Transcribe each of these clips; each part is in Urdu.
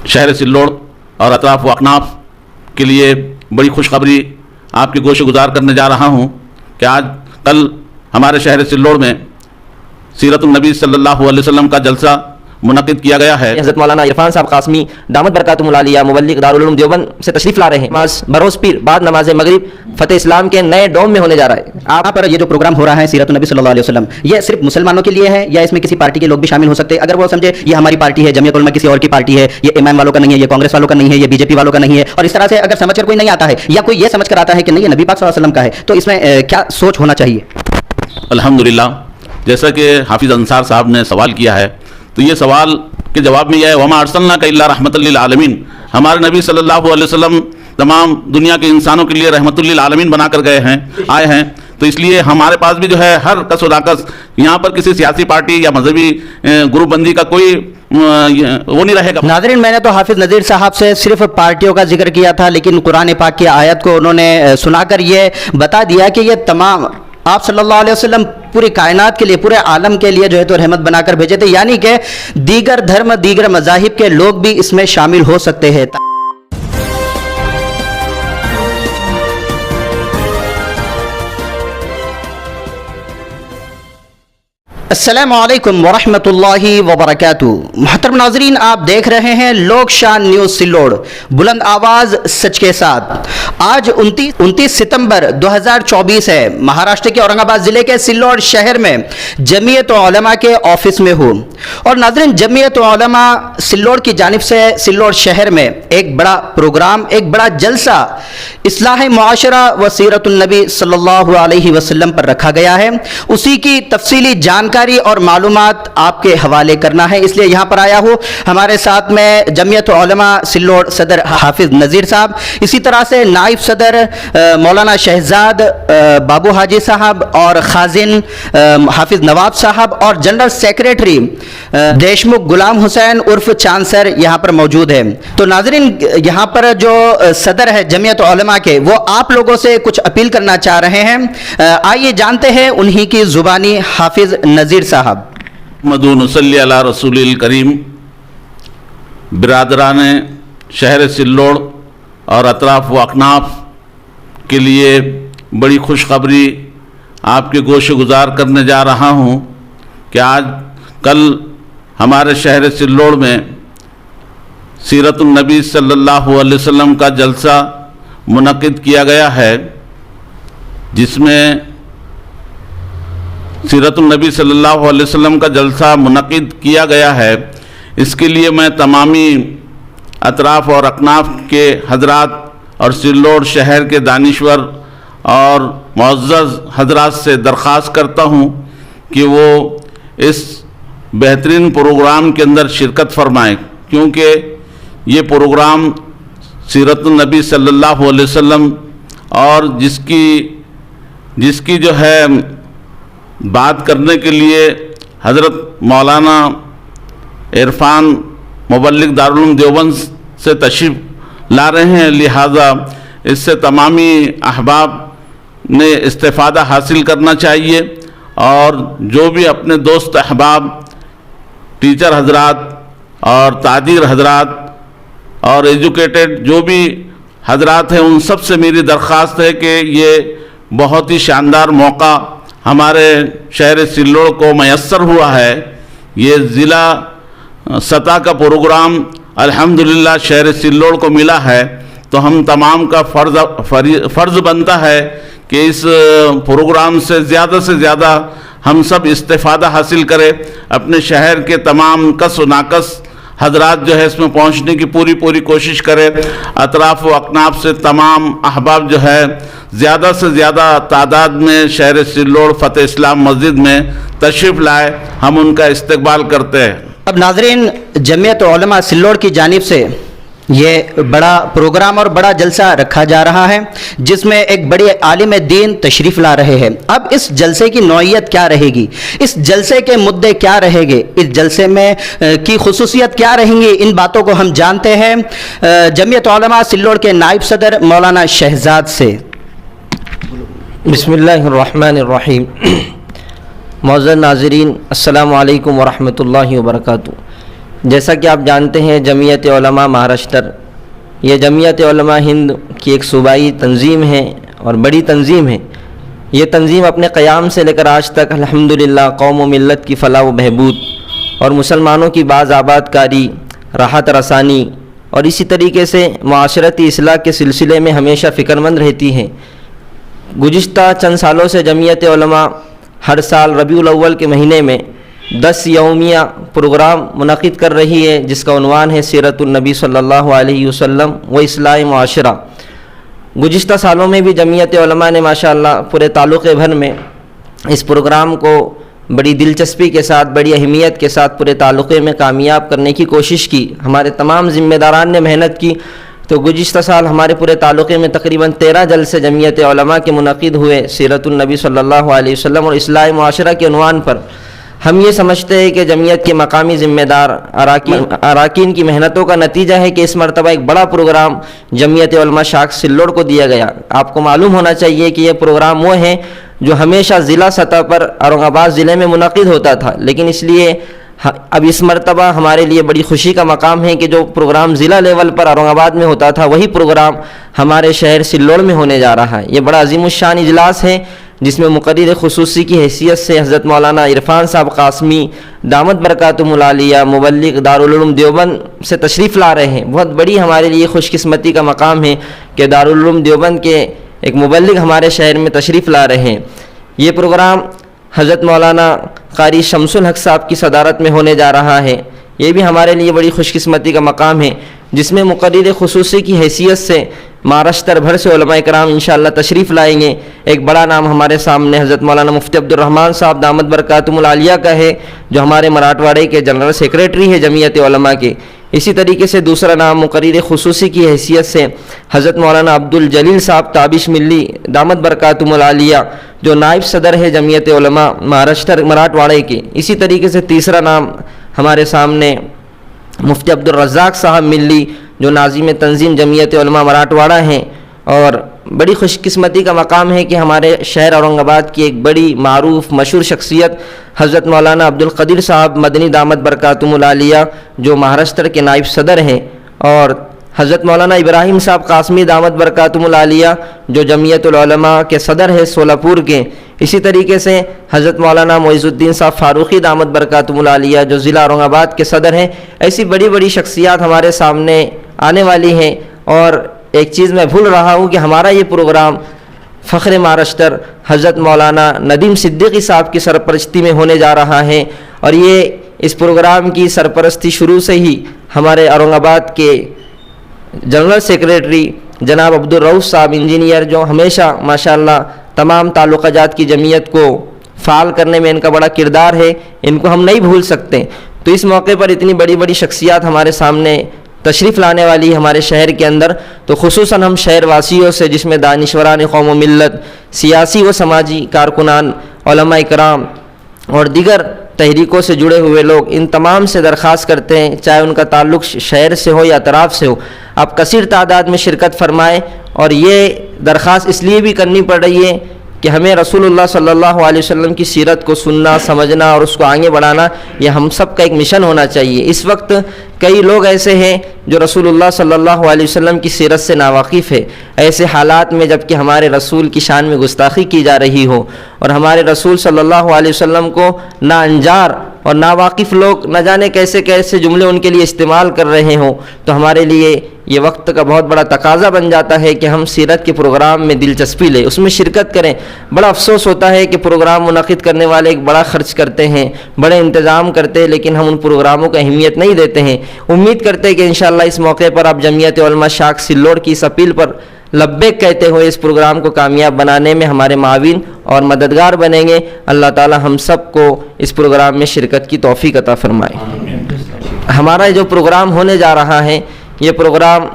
شہر سلوڑ اور اطراف و اکناف کے لیے بڑی خوشخبری آپ کی گوش گزار کرنے جا رہا ہوں کہ کل ہمارے شہر سلوڑ میں سیرت النبی صلی اللہ علیہ وسلم کا جلسہ منعقد کیا گیا ہے۔ حضرت مولانا عرفان صاحب قاسمی دامت برکاتہم العالیہ مبلغ دارالعلوم دیوبند سے تشریف لا رہے ہیں۔ نماز بروز پیر بعد نماز مغرب فتح اسلام کے نئے ڈوم میں ہونے جا رہا ہے۔ آپ پر یہ جو پروگرام ہو رہا ہے سیرت النبی صلی اللہ علیہ وسلم، یہ صرف مسلمانوں کے لیے ہے یا اس میں کسی پارٹی کے لوگ بھی شامل ہو سکتے ہیں؟ اگر وہ سمجھے یہ ہماری پارٹی ہے، جمعیت علماء کسی اور کی پارٹی ہے، یہ امام والوں کا نہیں ہے، یہ کانگریس والوں کا نہیں ہے، یہ بی جے پی والوں کا نہیں ہے، اور اس طرح سے اگر سمجھ کر کوئی نہیں آتا ہے یا کوئی یہ سمجھ کر آتا ہے کہ نہیں یہ نبی پاک صلی اللہ علیہ وسلم کا ہے، تو اس میں کیا سوچ ہونا چاہیے؟ الحمدللہ، جیسا کہ حافظ انصار صاحب نے سوال کیا ہے تو یہ سوال کے جواب میں یہ ہے وما ارسلناک الا رحمۃ للعالمین، ہمارے نبی صلی اللہ علیہ وسلم تمام دنیا کے انسانوں کے لیے رحمۃ للعالمین بنا کر آئے ہیں، تو اس لیے ہمارے پاس بھی جو ہے ہر کس و ناقص یہاں پر کسی سیاسی پارٹی یا مذہبی گروپ بندی کا کوئی وہ نہیں رہے گا۔ ناظرین، میں نے تو حافظ نذیر صاحب سے صرف پارٹیوں کا ذکر کیا تھا، لیکن قرآن پاک کی آیت کو انہوں نے سنا کر یہ بتا دیا کہ یہ تمام آپ صلی اللہ علیہ وسلم پوری کائنات کے لیے، پورے عالم کے لیے جو ہے تو رحمت بنا کر بھیجے تھے، یعنی کہ دیگر دھرم، دیگر مذاہب کے لوگ بھی اس میں شامل ہو سکتے ہیں۔ السلام علیکم ورحمۃ اللہ وبرکاتہ۔ محترم ناظرین، آپ دیکھ رہے ہیں لوک شان نیوز سلوڑ، بلند آواز سچ کے ساتھ۔ آج 29 ستمبر 2024 ہے۔ مہاراشٹر کے اورنگ آباد ضلع کے سلوڑ شہر میں جمعیت علماء کے آفس میں ہوں، اور ناظرین جمعیت علماء سلوڑ کی جانب سے سلوڑ شہر میں ایک بڑا پروگرام، ایک بڑا جلسہ اصلاح معاشرہ و سیرت النبی صلی اللہ علیہ وسلم پر رکھا گیا ہے۔ اسی کی تفصیلی جانکاری اور معلومات آپ کے حوالے کرنا ہے، اس لیے یہاں پر آیا ہوں۔ ہمارے ساتھ میں جمعیت علماء سلوڑ صدر حافظ نذیر صاحب، اسی طرح سے نائب صدر مولانا شہزاد بابو حاجی صاحب، اور خازن حافظ نواب صاحب، اور جنرل سیکریٹری دیشمکھ غلام حسین عرف چاند سر یہاں پر موجود ہیں۔ تو ناظرین، یہاں پر جو صدر ہے جمعیت علماء کے، وہ آپ لوگوں سے کچھ اپیل کرنا چاہ رہے ہیں۔ آئیے جانتے ہیں انہی کی زبانی حافظ نذیر صاحب۔ محمد صلی علی رسول الکریم۔ برادران شہر سلوڑ اور اطراف و اکناف کے لیے بڑی خوشخبری آپ کے گوش گزار کرنے جا رہا ہوں کہ کل ہمارے شہر سلوڑ میں سیرت النبی صلی اللہ علیہ وسلم کا جلسہ منعقد کیا گیا ہے، جس میں سیرت النبی صلی اللہ علیہ وسلم کا جلسہ منعقد کیا گیا ہے۔ اس کے لیے میں تمامی اطراف اور اکناف کے حضرات اور سلوڑ شہر کے دانشور اور معزز حضرات سے درخواست کرتا ہوں کہ وہ اس بہترین پروگرام کے اندر شرکت فرمائیں، کیونکہ یہ پروگرام سیرت النبی صلی اللہ علیہ وسلم اور جس کی جو ہے بات کرنے کے لیے حضرت مولانا عرفان مبلغ دارالعلوم دیوبند سے تشریف لا رہے ہیں، لہذا اس سے تمامی احباب نے استفادہ حاصل کرنا چاہیے، اور جو بھی اپنے دوست احباب، ٹیچر حضرات اور تاجر حضرات اور ایجوکیٹڈ جو بھی حضرات ہیں، ان سب سے میری درخواست ہے کہ یہ بہت ہی شاندار موقع ہمارے شہر سلوڑ کو میسر ہوا ہے۔ یہ ضلع سطح کا پروگرام الحمدللہ شہر سلوڑ کو ملا ہے، تو ہم تمام کا فرض بنتا ہے کہ اس پروگرام سے زیادہ ہم سب استفادہ حاصل کریں، اپنے شہر کے تمام کس و ناقص حضرات جو ہے اس میں پہنچنے کی پوری کوشش کریں، اطراف و اکناف سے تمام احباب جو ہے زیادہ سے زیادہ تعداد میں شہر سلوڑ فتح اسلام مسجد میں تشریف لائے، ہم ان کا استقبال کرتے ہیں۔ اب ناظرین، جمعیت علماء سلوڑ کی جانب سے یہ بڑا پروگرام اور بڑا جلسہ رکھا جا رہا ہے، جس میں ایک بڑے عالم دین تشریف لا رہے ہیں۔ اب اس جلسے کی نوعیت کیا رہے گی، اس جلسے کے مدعے کیا رہیں گے، اس جلسے میں کی خصوصیت کیا رہیں گی، ان باتوں کو ہم جانتے ہیں جمعیت علماء سلوڑ کے نائب صدر مولانا شہزاد سے۔ بسم اللہ الرحمن الرحیم۔ معزز ناظرین، السلام علیکم ورحمۃ اللہ وبرکاتہ۔ جیسا کہ آپ جانتے ہیں جمعیت علماء مہاراشٹر یہ جمعیت علماء ہند کی ایک صوبائی تنظیم ہے اور بڑی تنظیم ہے. یہ تنظیم اپنے قیام سے لے کر آج تک الحمدللہ قوم و ملت کی فلاح و بہبود اور مسلمانوں کی باز آباد کاری، راحت رسانی اور اسی طریقے سے معاشرتی اصلاح کے سلسلے میں ہمیشہ فکرمند رہتی ہے. گزشتہ چند سالوں سے جمعیت علماء ہر سال ربیع الاول کے مہینے میں 10 یومیہ پروگرام منعقد کر رہی ہے، جس کا عنوان ہے سیرت النبی صلی اللہ علیہ وسلم و اصلاح معاشرہ. گزشتہ سالوں میں بھی جمعیت علماء نے ماشاءاللہ پورے تعلقے بھر میں اس پروگرام کو بڑی دلچسپی کے ساتھ، بڑی اہمیت کے ساتھ پورے تعلقے میں کامیاب کرنے کی کوشش کی. ہمارے تمام ذمہ داران نے محنت کی. تو گزشتہ سال ہمارے پورے تعلقے میں تقریباً 13 جلسے جمعیت علماء کے منعقد ہوئے سیرت النبی صلی اللہ علیہ وسلم اور اصلاح معاشرہ کے عنوان پر. ہم یہ سمجھتے ہیں کہ جمعیت کے مقامی ذمہ دار اراکین کی محنتوں کا نتیجہ ہے کہ اس مرتبہ ایک بڑا پروگرام جمعیت علماء شاخ سلوڑ کو دیا گیا. آپ کو معلوم ہونا چاہیے کہ یہ پروگرام وہ ہیں جو ہمیشہ ضلع سطح پر اورنگ آباد ضلع میں منعقد ہوتا تھا، لیکن اس لیے اب اس مرتبہ ہمارے لیے بڑی خوشی کا مقام ہے کہ جو پروگرام ضلع لیول پر اورنگ آباد میں ہوتا تھا وہی پروگرام ہمارے شہر سلوڑ میں ہونے جا رہا ہے. یہ بڑا عظیم الشان اجلاس ہے جس میں مقرر خصوصی کی حیثیت سے حضرت مولانا عرفان صاحب قاسمی دامت برکاتہم العالیہ مبلغ دارالعلوم دیوبند سے تشریف لا رہے ہیں. بہت بڑی ہمارے لیے خوش قسمتی کا مقام ہے کہ دارالعلوم دیوبند کے ایک مبلغ ہمارے شہر میں تشریف لا رہے ہیں. یہ پروگرام حضرت مولانا قاری شمس الحق صاحب کی صدارت میں ہونے جا رہا ہے. یہ بھی ہمارے لیے بڑی خوش قسمتی کا مقام ہے جس میں مقرر خصوصی کی حیثیت سے مہاراشٹر بھر سے علماء کرام انشاءاللہ تشریف لائیں گے. ایک بڑا نام ہمارے سامنے حضرت مولانا مفتی عبد الرحمن صاحب دامت برکاتہم العالیہ کا ہے جو ہمارے مراٹھواڑے کے جنرل سیکریٹری ہے جمعیت علماء کے. اسی طریقے سے دوسرا نام مقرر خصوصی کی حیثیت سے حضرت مولانا عبد الجلیل صاحب تابش ملی دامت برکاتہم العالیہ جو نائب صدر ہے جمعیت علماء مہاراشٹر مراٹھواڑے کے. اسی طریقے سے تیسرا نام ہمارے سامنے مفتی عبد الرزاق صاحب ملی جو ناظم تنظیم جمعیت علماء مراٹھواڑہ ہیں. اور بڑی خوش قسمتی کا مقام ہے کہ ہمارے شہر اورنگ آباد کی ایک بڑی معروف مشہور شخصیت حضرت مولانا عبد القدیر صاحب مدنی دامت برکاتہم العالیہ جو مہاراشٹر کے نائب صدر ہیں، اور حضرت مولانا ابراہیم صاحب قاسمی دامت برکاتہم العالیہ جو جمعیت العلماء کے صدر ہیں سولاپور کے. اسی طریقے سے حضرت مولانا معز الدین صاحب فاروقی دامت برکاتہم العالیہ جو ضلع اورنگ آباد کے صدر ہیں. ایسی بڑی بڑی شخصیات ہمارے سامنے آنے والی ہیں. اور ایک چیز میں بھول رہا ہوں کہ ہمارا یہ پروگرام فخر مہاراشٹر حضرت مولانا ندیم صدیقی صاحب کی سرپرستی میں ہونے جا رہا ہے. اور یہ اس پروگرام کی سرپرستی شروع سے ہی ہمارے اورنگ آباد کے جنرل سیکریٹری جناب عبد الرؤف صاحب انجینئر جو ہمیشہ ماشاءاللہ تمام تعلقہ جات کی جمعیت کو فعال کرنے میں ان کا بڑا کردار ہے، ان کو ہم نہیں بھول سکتے. تو اس موقع پر اتنی بڑی بڑی شخصیات ہمارے سامنے تشریف لانے والی ہمارے شہر کے اندر، تو خصوصاً ہم شہر واسیوں سے جس میں دانشوران قوم و ملت، سیاسی و سماجی کارکنان، علماء کرام اور دیگر تحریکوں سے جڑے ہوئے لوگ، ان تمام سے درخواست کرتے ہیں چاہے ان کا تعلق شہر سے ہو یا اطراف سے ہو، آپ کثیر تعداد میں شرکت فرمائیں. اور یہ درخواست اس لیے بھی کرنی پڑ رہی ہے کہ ہمیں رسول اللہ صلی اللہ علیہ وسلم کی سیرت کو سننا، سمجھنا اور اس کو آگے بڑھانا یہ ہم سب کا ایک مشن ہونا چاہیے. اس وقت کئی لوگ ایسے ہیں جو رسول اللہ صلی اللہ علیہ وسلم کی سیرت سے ناواقف ہے. ایسے حالات میں جب کہ ہمارے رسول کی شان میں گستاخی کی جا رہی ہو اور ہمارے رسول صلی اللہ علیہ وسلم کو ناانجار اور ناواقف لوگ نہ جانے کیسے کیسے جملے ان کے لیے استعمال کر رہے ہوں، تو ہمارے لیے یہ وقت کا بہت بڑا تقاضا بن جاتا ہے کہ ہم سیرت کے پروگرام میں دلچسپی لیں، اس میں شرکت کریں. بڑا افسوس ہوتا ہے کہ پروگرام منعقد کرنے والے ایک بڑا خرچ کرتے ہیں، بڑے انتظام کرتے ہیں، لیکن ہم ان پروگراموں کو اہمیت نہیں دیتے ہیں. امید کرتے ہیں کہ انشاءاللہ اس موقع پر آپ جمعیت علماء شاخ سلوڑ کی اس اپیل پر لبیک کہتے ہوئے اس پروگرام کو کامیاب بنانے میں ہمارے معاون اور مددگار بنیں گے. اللہ تعالی ہم سب کو اس پروگرام میں شرکت کی توفیق عطا فرمائے. ہمارا جو پروگرام ہونے جا رہا ہے یہ پروگرام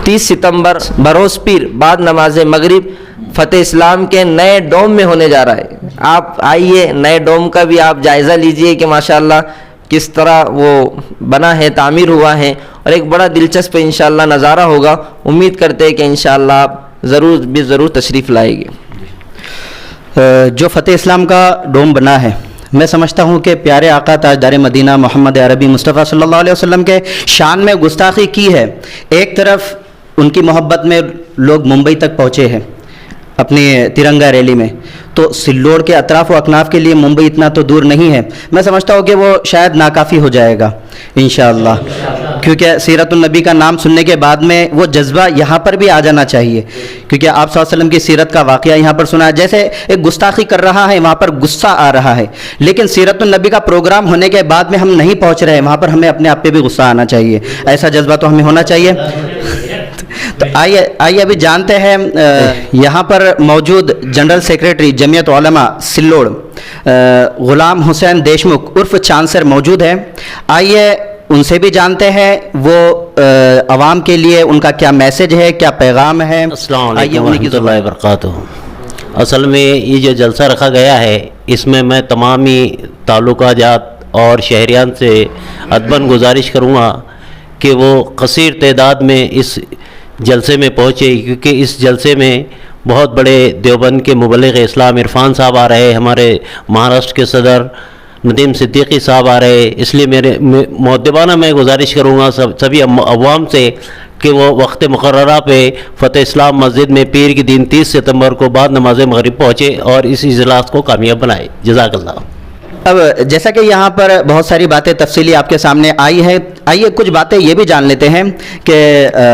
30 ستمبر بروز پیر بعد نماز مغرب فتح اسلام کے نئے ڈوم میں ہونے جا رہا ہے. آپ آئیے، نئے ڈوم کا بھی آپ جائزہ لیجئے کہ ماشاءاللہ کس طرح وہ بنا ہے، تعمیر ہوا ہے، اور ایک بڑا دلچسپ انشاءاللہ نظارہ ہوگا. امید کرتے ہیں کہ انشاءاللہ آپ ضرور تشریف لائیں گے. جو فتح اسلام کا ڈوم بنا ہے میں سمجھتا ہوں کہ پیارے آقا تاجدار مدینہ محمد عربی مصطفیٰ صلی اللہ علیہ وسلم کے شان میں گستاخی کی ہے. ایک طرف ان کی محبت میں لوگ ممبئی تک پہنچے ہیں اپنی ترنگا ریلی میں، تو سلوڑ کے اطراف و اکناف کے لیے ممبئی اتنا تو دور نہیں ہے. میں سمجھتا ہوں کہ وہ شاید ناکافی ہو جائے گا انشاءاللہ، کیونکہ سیرت النبی کا نام سننے کے بعد میں وہ جذبہ یہاں پر بھی آ جانا چاہیے، کیونکہ آپ صلی اللہ علیہ وسلم کی سیرت کا واقعہ یہاں پر سنا ہے. جیسے ایک گستاخی کر رہا ہے وہاں پر غصہ آ رہا ہے، لیکن سیرت النبی کا پروگرام ہونے کے بعد میں ہم نہیں پہنچ رہے ہیں، وہاں پر ہمیں اپنے آپ پہ بھی غصہ آنا چاہیے. ایسا جذبہ تو ہمیں ہونا چاہیے. تو آئیے ابھی جانتے ہیں یہاں پر موجود جنرل سیکریٹری جمعیت علماء سلوڑ غلام حسین دیشمکھ عرف چانسر موجود ہیں. آئیے ان سے بھی جانتے ہیں وہ عوام کے لیے ان کا کیا میسج ہے، کیا پیغام ہے. السلام علیکم ورحمۃ اللہ وبرکاتہ. اصل میں یہ جو جلسہ رکھا گیا ہے اس میں تمامی تعلقہ جات اور شہریان سے ادباً گزارش کروں گا کہ وہ قصیر تعداد میں اس جلسے میں پہنچے، کیونکہ اس جلسے میں بہت بڑے دیوبند کے مبلغ اسلام عرفان صاحب آ رہے، ہمارے مہاراشٹر کے صدر ندیم صدیقی صاحب آ رہے. اس لیے میرے مؤدبانہ میں گزارش کروں گا سبھی عوام سے کہ وہ وقت مقررہ پہ فتح اسلام مسجد میں پیر کی دن 30 ستمبر کو بعد نماز مغرب پہنچے اور اس اجلاس کو کامیاب بنائے. جزاک اللہ. اب جیسا کہ یہاں پر بہت ساری باتیں تفصیلی آپ کے سامنے آئی ہیں، آئیے کچھ باتیں یہ بھی جان لیتے ہیں کہ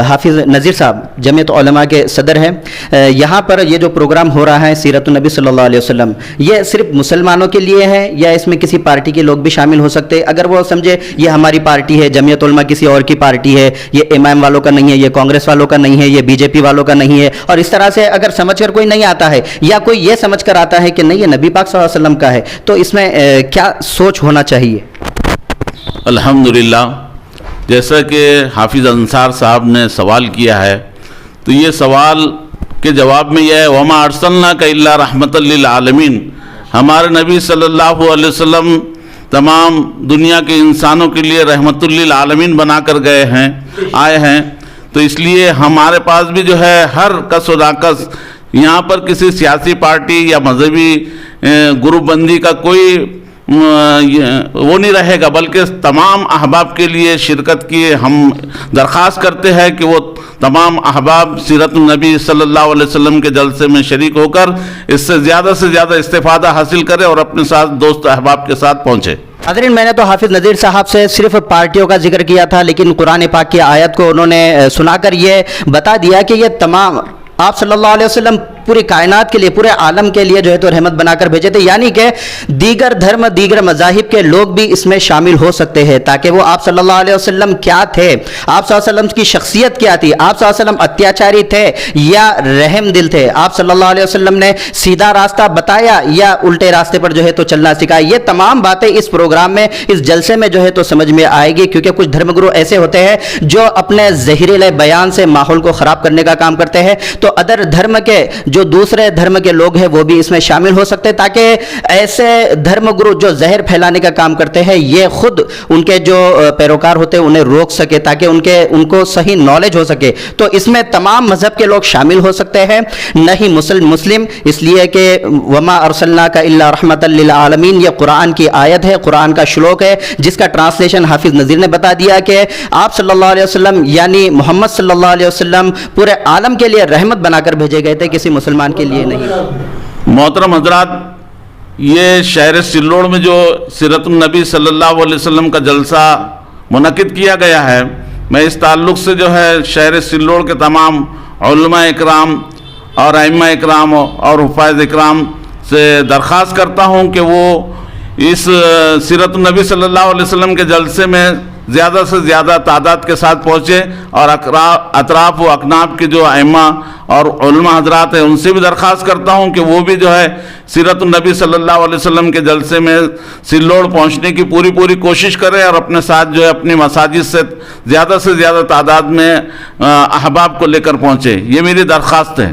حافظ نذیر صاحب جمعیت علماء کے صدر ہیں. یہاں پر یہ جو پروگرام ہو رہا ہے سیرت النبی صلی اللہ علیہ وسلم، یہ صرف مسلمانوں کے لیے ہے یا اس میں کسی پارٹی کے لوگ بھی شامل ہو سکتے؟ اگر وہ سمجھے یہ ہماری پارٹی ہے، جمعیت علماء کسی اور کی پارٹی ہے، یہ امام والوں کا نہیں ہے، یہ کانگریس والوں کا نہیں ہے، یہ بی جے پی والوں کا نہیں ہے، اور اس طرح سے اگر سمجھ کر کوئی نہیں آتا ہے یا کوئی یہ سمجھ کر آتا ہے کہ نہیں یہ نبی پاک صلی اللہ علیہ وسلم کا ہے، تو اس میں کیا سوچ ہونا چاہیے؟ الحمدللہ، جیسا کہ حافظ انصار صاحب نے سوال کیا ہے تو یہ سوال کے جواب میں یہ ہے وَمَا أَرْسَلْنَاكَ إِلَّا رَحْمَةً لِّلْعَالَمِينَ. ہمارے نبی صلی اللہ علیہ وسلم تمام دنیا کے انسانوں کے لیے رحمت للعالمین بنا کر آئے ہیں. تو اس لیے ہمارے پاس بھی جو ہے ہر کس و ناکس یہاں پر کسی سیاسی پارٹی یا مذہبی گروپ بندی کا کوئی وہ نہیں رہے گا، بلکہ تمام احباب کے لیے شرکت کی ہم درخواست کرتے ہیں کہ وہ تمام احباب سیرت النبی صلی اللہ علیہ وسلم کے جلسے میں شریک ہو کر اس سے زیادہ استفادہ حاصل کرے اور اپنے ساتھ دوست احباب کے ساتھ پہنچے. حاضرین، میں نے تو حافظ نذیر صاحب سے صرف پارٹیوں کا ذکر کیا تھا، لیکن قرآن پاک کی آیت کو انہوں نے سنا کر یہ بتا دیا کہ یہ تمام آپ صلی اللہ علیہ وسلم پوری کائنات کے لیے، پورے عالم کے لیے جو ہے تو رحمت بنا کر بھیجے تھے، یعنی کہ دیگر دھرم، دیگر مذاہب کے لوگ بھی اس میں شامل ہو سکتے ہیں، تاکہ وہ آپ صلی اللہ علیہ وسلم کیا تھے، آپ صلی اللہ علیہ وسلم کی شخصیت کیا تھی، آپ صلی اللہ علیہ وسلم اتیاچاری تھے یا رحم دل تھے، آپ صلی اللہ علیہ وسلم نے سیدھا راستہ بتایا یا الٹے راستے پر جو ہے تو چلنا سکھایا. یہ تمام باتیں اس پروگرام میں، اس جلسے میں جو ہے تو سمجھ میں آئے گی، کیونکہ کچھ دھرم گرو ایسے ہوتے ہیں جو اپنے زہریلے بیان سے ماحول کو خراب کرنے کا کام کرتے ہیں. تو ادر دھرم کے جو دوسرے دھرم کے لوگ ہیں وہ بھی اس میں شامل ہو سکتے ہیں، تاکہ ایسے دھرم گرو جو زہر پھیلانے کا کام کرتے ہیں یہ خود ان کے جو پیروکار ہوتے ہیں انہیں روک سکے، تاکہ ان کو صحیح نالج ہو سکے. تو اس میں تمام مذہب کے لوگ شامل ہو سکتے ہیں، نہ ہی مسلم، اس لیے کہ وما ارسلناک الا رحمۃ للعالمین یہ قرآن کی آیت ہے، قرآن کا شلوک ہے، جس کا ٹرانسلیشن حافظ نذیر نے بتا دیا کہ آپ صلی اللہ علیہ وسلم یعنی محمد صلی اللہ علیہ وسلم پورے عالم کے لیے رحمت بنا کر بھیجے گئے تھے، کسی مسلمان کے لیے نہیں. محترم حضرات، یہ شہر سلوڑ میں جو سیرت النبی صلی اللہ علیہ وسلم کا جلسہ منعقد کیا گیا ہے، میں اس تعلق سے جو ہے شہر سلوڑ کے تمام علماء اکرام اور ائمہ اکرام اور حفاظ اکرام سے درخواست کرتا ہوں کہ وہ اس سیرت النبی صلی اللہ علیہ وسلم کے جلسے میں زیادہ سے زیادہ تعداد کے ساتھ پہنچے، اور اطراف و اکناف کے جو ائمہ اور علماء حضرات ہیں ان سے بھی درخواست کرتا ہوں کہ وہ بھی جو ہے سیرت النبی صلی اللہ علیہ وسلم کے جلسے میں سلوڑ پہنچنے کی پوری کوشش کرے اور اپنے ساتھ جو ہے اپنی مساجد سے زیادہ تعداد میں احباب کو لے کر پہنچے. یہ میری درخواست ہے.